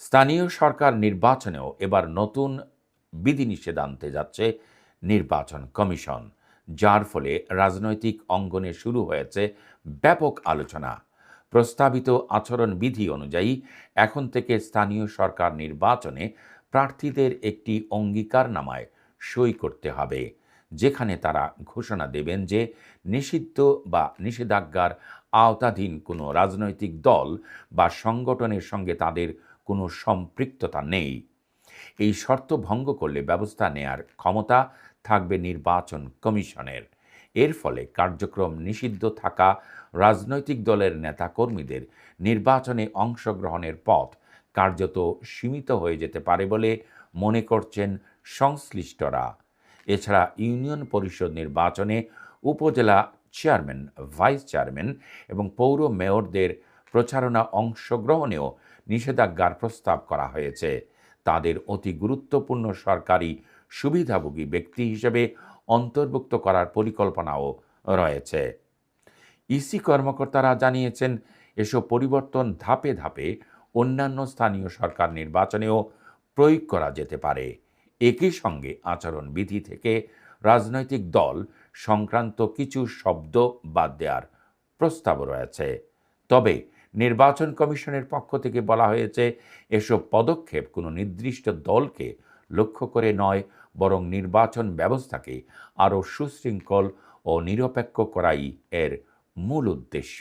স্থানীয় সরকার নির্বাচনেও এবার নতুন বিধিনিষেধ আনতে যাচ্ছে নির্বাচন কমিশন, যার ফলে রাজনৈতিক অঙ্গনে শুরু হয়েছে ব্যাপক আলোচনা। প্রস্তাবিত আচরণবিধি অনুযায়ী এখন থেকে স্থানীয় সরকার নির্বাচনে প্রার্থীদের একটি অঙ্গীকারনামায় সই করতে হবে, যেখানে তারা ঘোষণা দেবেন যে নিষিদ্ধ বা নিষেধাজ্ঞার আওতাধীন কোনো রাজনৈতিক দল বা সংগঠনের সঙ্গে তাদের কোনো সম্পৃক্ততা নেই। এই শর্ত ভঙ্গ করলে ব্যবস্থা নেয়ার ক্ষমতা থাকবে নির্বাচন কমিশনের। এর ফলে কার্যক্রম নিষিদ্ধ থাকা রাজনৈতিক দলের নেতাকর্মীদের নির্বাচনে অংশগ্রহণের পথ কার্যত সীমিত হয়ে যেতে পারে বলে মনে করছেন সংশ্লিষ্টরা। এছাড়া ইউনিয়ন পরিষদ নির্বাচনে উপজেলা চেয়ারম্যান, ভাইস চেয়ারম্যান এবং পৌর মেয়রদের প্রচারণা অংশগ্রহণেও নিষেধাজ্ঞার প্রস্তাব করা হয়েছে। তাদের অতি গুরুত্বপূর্ণ সরকারি সুবিধাভোগী ব্যক্তি হিসেবে অন্তর্ভুক্ত করার পরিকল্পনাও রয়েছে। ইসি কর্মকর্তারা জানিয়েছেন, এসব পরিবর্তন ধাপে ধাপে অন্যান্য স্থানীয় সরকার নির্বাচনেও প্রয়োগ করা যেতে পারে। একই সঙ্গে আচরণবিধি থেকে রাজনৈতিক দল সংক্রান্ত কিছু শব্দ বাদ দেওয়ার প্রস্তাবও রয়েছে। তবে নির্বাচন কমিশনের পক্ষ থেকে বলা হয়েছে, এসব পদক্ষেপ কোনো নির্দিষ্ট দলকে লক্ষ্য করে নয়, বরং নির্বাচন ব্যবস্থাকে আরও সুশৃঙ্খল ও নিরপেক্ষ করাই এর মূল উদ্দেশ্য।